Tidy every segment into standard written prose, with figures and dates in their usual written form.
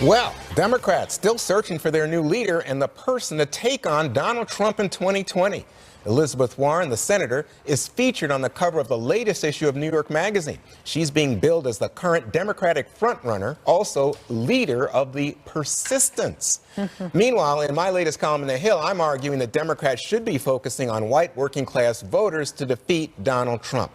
Well, Democrats still searching for their new leader and the person to take on Donald Trump in 2020. Elizabeth Warren, the senator, is featured on the cover of the latest issue of New York Magazine. She's being billed as the current Democratic frontrunner, also leader of the Persistence. Meanwhile, in my latest column in The Hill, I'm arguing that Democrats should be focusing on white working-class voters to defeat Donald Trump.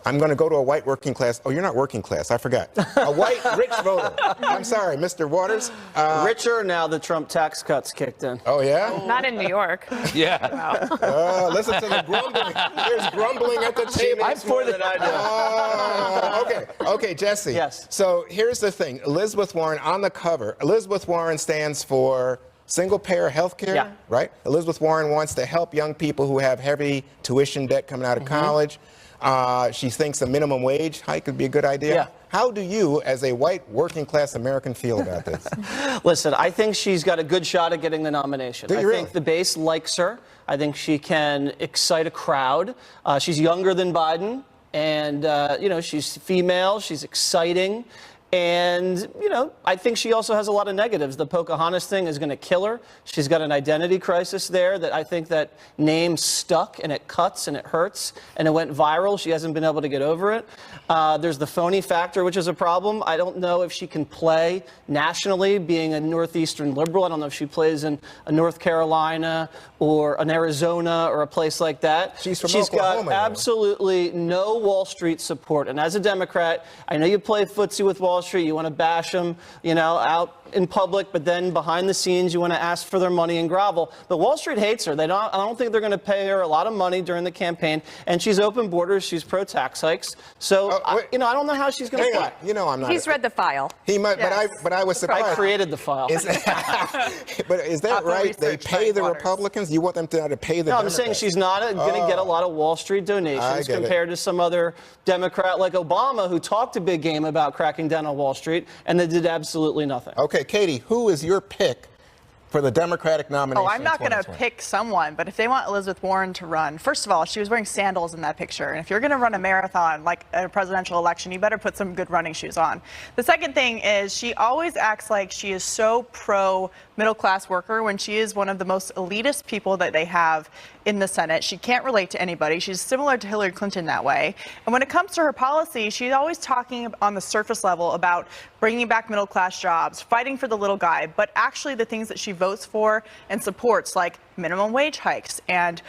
I'm going to go to a white working class. Oh, you're not working class. I forgot. A white rich voter. I'm sorry, Mr. Waters. Richer now the Trump tax cuts kicked in. Oh, yeah? Not in New York. Yeah. Wow. Listen to the grumbling. There's grumbling at the table. I'm for that I do. Okay, Jesse. Yes. So here's the thing. Elizabeth Warren on the cover. Elizabeth Warren stands for single-payer health care, Yeah. right? Elizabeth Warren wants to help young people who have heavy tuition debt coming out of college. She thinks a minimum wage hike could be a good idea. Yeah. How do you, as a white working-class American, feel about this? Listen, I think she's got a good shot at getting the nomination. Do you I think really? the base likes her. I think she can excite a crowd. She's younger than Biden, and she's female. She's exciting. And, I think she also has a lot of negatives. The Pocahontas thing is going to kill her. She's got an identity crisis there that I think that name stuck, and it cuts and it hurts, and it went viral. She hasn't been able to get over it. There's the phony factor, which is a problem. I don't know if she can play nationally, being a Northeastern liberal. I don't know if she plays in a North Carolina or an Arizona or a place like that. She's from She's Oklahoma, got absolutely no Wall Street support. And as a Democrat, I know you play footsie with Wall Street. You want to bash them, out in public, but then behind the scenes, you want to ask for their money and grovel. But Wall Street hates her. I don't think they're going to pay her a lot of money during the campaign. And she's open borders. She's pro-tax hikes. So, I don't know how she's going to play. I'm not. He's read the file. He might, Yes. but I was surprised. I created the file. But is that right? They pay the Republicans? You want them to pay the No, I'm Democrats? saying she's not going to get a lot of Wall Street donations compared to some other Democrat like Obama, who talked a big game about cracking down on Wall Street, and they did absolutely nothing. Okay, Katie, who is your pick for the Democratic nomination? Oh, I'm not going to pick someone, but if they want Elizabeth Warren to run, first of all, she was wearing sandals in that picture. And if you're going to run a marathon like a presidential election, you better put some good running shoes on. The second thing is she always acts like she is so pro middle-class worker when she is one of the most elitist people that they have in the Senate. She can't relate to anybody. She's similar to Hillary Clinton that way. And when it comes to her policy, she's always talking on the surface level about bringing back middle-class jobs, fighting for the little guy, but actually the things that she votes for and supports, like minimum wage hikes and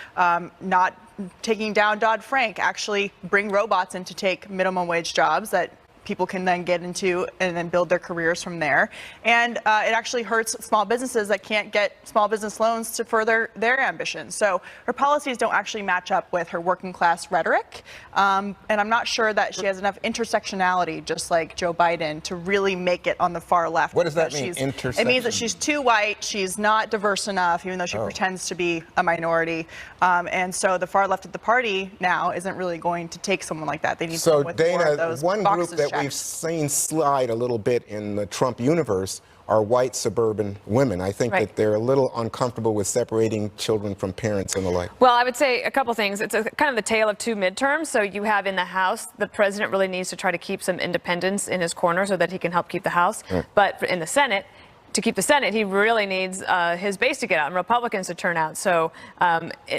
not taking down Dodd-Frank, actually bring robots in to take minimum wage jobs that people can then get into and then build their careers from there. And it actually hurts small businesses that can't get small business loans to further their ambitions. So her policies don't actually match up with her working class rhetoric. And I'm not sure that she has enough intersectionality, just like Joe Biden, to really make it on the far left. What does that mean, intersection? It means that she's too white. She's not diverse enough, even though she pretends to be a minority. And so the far left of the party now isn't really going to take someone like that. They need someone with more of those one group boxes that checked. we've seen slide a little bit in the Trump universe are white suburban women. I think that they're a little uncomfortable with separating children from parents and the like. Well, I would say a couple things. It's kind of the tale of two midterms. So you have in the House, the president really needs to try to keep some independence in his corner so that he can help keep the House. But in the Senate, to keep the Senate, he really needs his base to get out and Republicans to turn out. So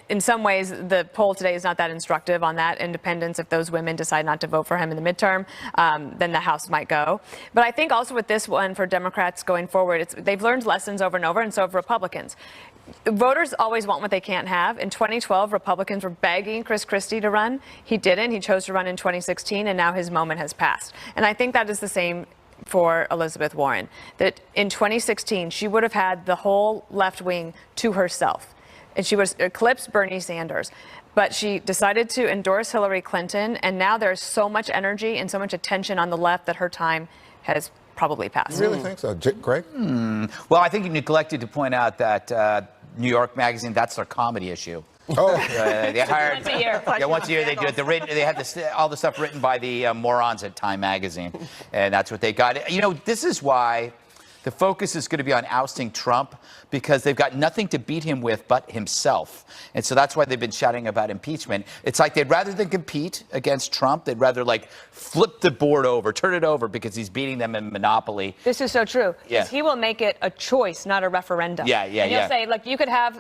in some ways, the poll today is not that instructive on that independence. If those women decide not to vote for him in the midterm, then the House might go. But I think also with this one for Democrats going forward, they've learned lessons over and over, and so have Republicans. Voters always want what they can't have. In 2012, Republicans were begging Chris Christie to run. He didn't. He chose to run in 2016, and now his moment has passed. And I think that is the same for Elizabeth Warren, that in 2016, she would have had the whole left wing to herself, and she would eclipse Bernie Sanders. But she decided to endorse Hillary Clinton, and now there's so much energy and so much attention on the left that her time has probably passed. You really think so? Greg? Well, I think you neglected to point out that New York Magazine, that's their comedy issue. Oh, they hired Once a year. Yeah, once a year they do it. They have all the stuff written by the morons at Time Magazine, and that's what they got. This is why the focus is going to be on ousting Trump because they've got nothing to beat him with but himself. And so that's why they've been shouting about impeachment. It's like they'd rather than compete against Trump, they'd rather like flip the board over, turn it over because he's beating them in Monopoly. This is so true. Yeah. He will make it a choice, not a referendum. Yeah. And he'll say, like, you could have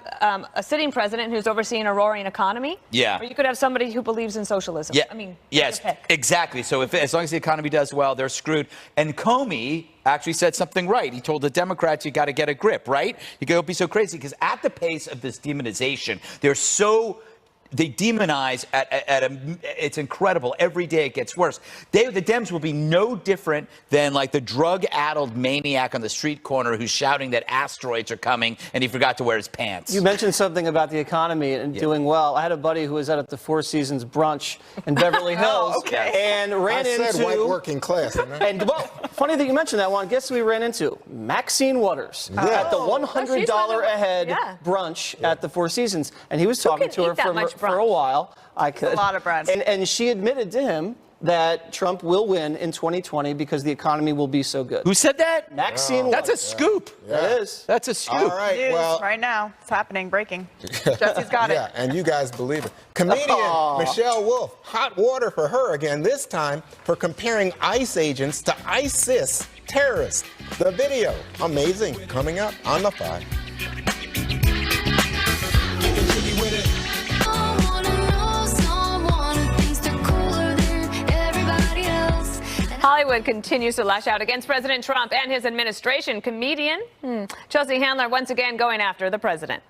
a sitting president who's overseeing a roaring economy. Yeah. Or you could have somebody who believes in socialism. Yeah. I mean, yes, pick. exactly. So as long as the economy does well, they're screwed. And Comey actually said something right. He told the Democrats, you got to get a grip, right? You can't be so crazy because at the pace of this demonization, they demonize it's incredible. Every day it gets worse. The Dems will be no different than like the drug-addled maniac on the street corner who's shouting that asteroids are coming and he forgot to wear his pants. You mentioned something about the economy and doing well. I had a buddy who was out at the Four Seasons brunch in Beverly Hills and ran into. I said white working class. And well, funny that you mentioned that one. Guess who we ran into? Maxine Waters at the $100 a head brunch at the Four Seasons, and he was talking to her for a while. I could. A lot of brunch. And she admitted to him that Trump will win in 2020 because the economy will be so good. Who said that? Maxine Waters. That's a scoop. That is. That's a scoop. All right, News well, right now. It's happening, breaking. Jesse's got yeah, it. and you guys believe it. Comedian Michelle Wolf, hot water for her again, this time for comparing ICE agents to ISIS terrorists. The video, amazing, coming up on The 5. Hollywood continues to lash out against President Trump and his administration. Comedian Chelsea Handler once again going after the president.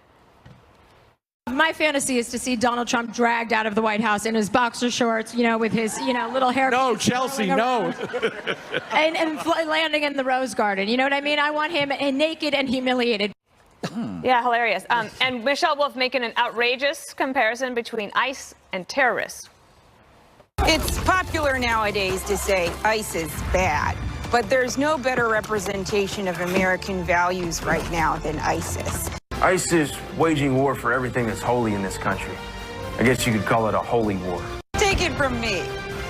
My fantasy is to see Donald Trump dragged out of the White House in his boxer shorts, you know, with his, you know, little hair. No, Chelsea, no. and landing in the Rose Garden. You know what I mean? I want him naked and humiliated. Yeah, hilarious. And Michelle Wolf making an outrageous comparison between ICE and terrorists. It's popular nowadays to say ICE is bad, but there's no better representation of American values right now than ISIS. ICE is waging war for everything that's holy in this country. I guess you could call it a holy war. Take it from me.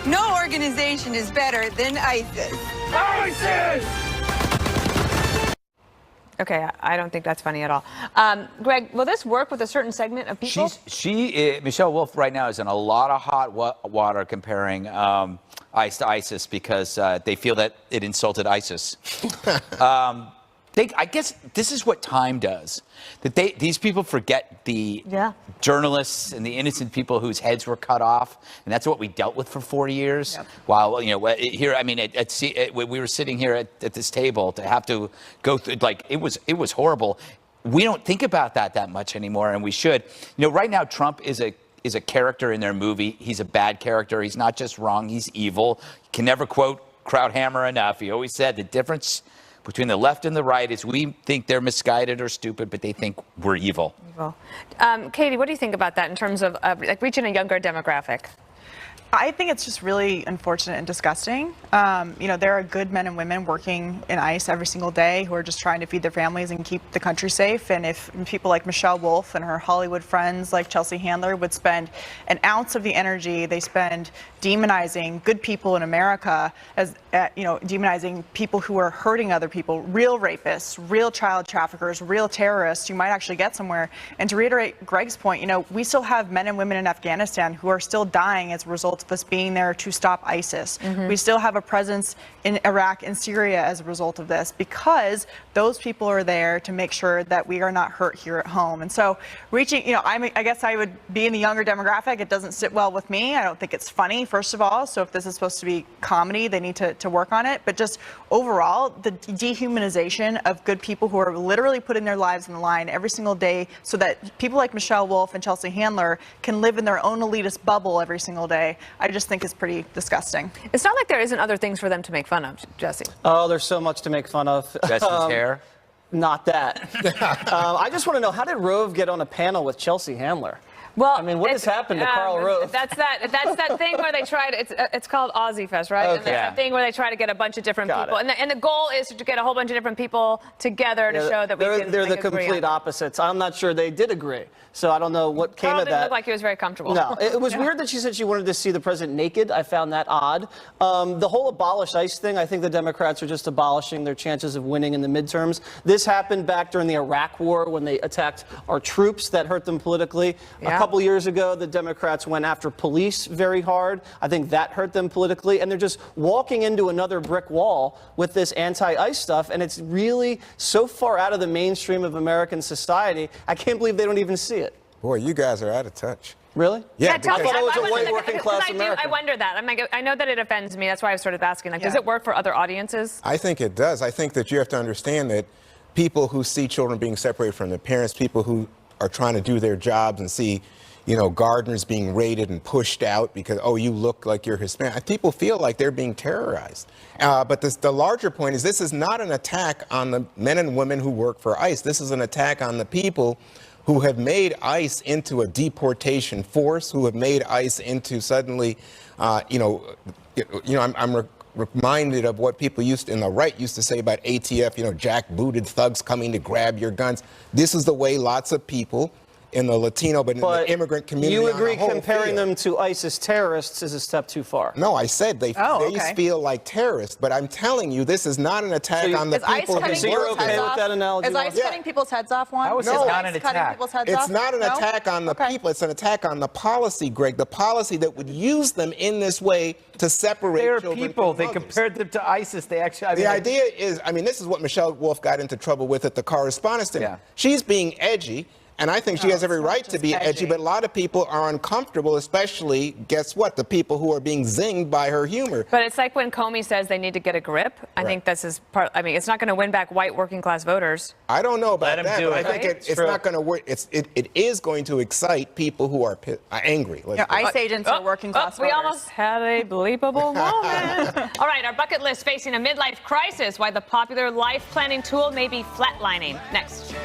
No organization is better than ISIS. ISIS! Okay, I don't think that's funny at all. Greg, will this work with a certain segment of people? Michelle Wolf right now is in a lot of hot water comparing ICE to ISIS because they feel that it insulted ISIS. I guess this is what time does. That these people forget the journalists and the innocent people whose heads were cut off, and that's what we dealt with for 4 years. Yep. While here, I mean, we were sitting here at this table to have to go through it was horrible. We don't think about that much anymore, and we should. Right now, Trump is a character in their movie. He's a bad character. He's not just wrong. He's evil. You can never quote Krauthammer enough. He always said the difference between the left and the right is we think they're misguided or stupid, but they think we're evil. Katie, what do you think about that in terms of reaching a younger demographic? I think it's just really unfortunate and disgusting. There are good men and women working in ICE every single day who are just trying to feed their families and keep the country safe. And if people like Michelle Wolf and her Hollywood friends like Chelsea Handler would spend an ounce of the energy they spend demonizing good people in America as, demonizing people who are hurting other people, real rapists, real child traffickers, real terrorists, you might actually get somewhere. And to reiterate Greg's point, we still have men and women in Afghanistan who are still dying as a result of us being there to stop ISIS. We still have a presence in Iraq and Syria as a result of this because those people are there to make sure that we are not hurt here at home. And so reaching, I guess I would be in the younger demographic. It doesn't sit well with me. I don't think it's funny, first of all. So if this is supposed to be comedy, they need to work on it. But just overall, the dehumanization of good people who are literally putting their lives on the line every single day so that people like Michelle Wolf and Chelsea Handler can live in their own elitist bubble every single day, I just think is pretty disgusting. It's not like there isn't other things for them to make fun of, Jesse. Oh, there's so much to make fun of. Jesse's hair? Not that. I just want to know, how did Rove get on a panel with Chelsea Handler? Well, I mean, what has it's- happened to Karl Rove? That's that thing where they tried. It's called Aussie Fest, right? And Okay. that's that thing where they try to get a bunch of different Got people, it. and the goal is to get a whole bunch of different people together to show that we they're, can. they're the like, agree complete on. opposites. I'm not sure they did agree, so I don't know what came Karl of didn't that. look like he was very comfortable. No, it was weird that she said she wanted to see the president naked. I found that odd. The whole abolish ICE thing, I think the Democrats are just abolishing their chances of winning in the midterms. This happened back during the Iraq War when they attacked our troops. That hurt them politically. Yeah. A couple years ago, the Democrats went after police very hard. I think that hurt them politically. And they're just walking into another brick wall with this anti-ICE stuff. And it's really so far out of the mainstream of American society. I can't believe they don't even see it. Boy, you guys are out of touch. Really? Yeah, tell me. I thought it was a wonder- white working because class I American. wonder that. I'm like, I know that it offends me. That's why I was sort of asking. Like, does Yeah. it work for other audiences? I think it does. I think that you have to understand that people who see children being separated from their parents, people who are trying to do their jobs and see, gardeners being raided and pushed out because, oh, you look like you're Hispanic. People feel like they're being terrorized. But the larger point is this is not an attack on the men and women who work for ICE. This is an attack on the people who have made ICE into a deportation force, who have made ICE into suddenly, I'm reminded of what people in the right used to say about ATF, jackbooted thugs coming to grab your guns. This is the way lots of people in the Latino, but in the immigrant community. You on the agree whole comparing feel. them to ISIS terrorists is a step too far? No, I said they okay. feel like terrorists, but I'm telling you, this is not an attack So you- on the Is ICE people. cutting so you're people's okay heads with off? that analogy, Is ICE Laura? cutting people's heads off, Juan? How is Is it ICE not an cutting attack? people's heads off? It's not an No? attack on the Okay. people. It's an attack on the policy, Greg. The policy that would use them in this way to separate They're children people. from They mothers. compared them to ISIS. They actually. The idea is, this is what Michelle Wolf got into trouble with at the Correspondence Dinner. Yeah. She's being edgy, and I think she has every it's not right to just be edgy, edgy. but a lot of people are uncomfortable, especially, guess what, the people who are being zinged by her humor. But it's like when Comey says they need to get a grip. I think this is part. I mean, it's not going to win back white working class voters. I don't know about Let 'em that, do but it. I think Right? it's not going to work. It is going to excite people who are angry. Let's put it. ICE agents are working class We voters. almost had a bleepable moment. All right, our bucket list facing a midlife crisis. Why the popular life planning tool may be flatlining. Next.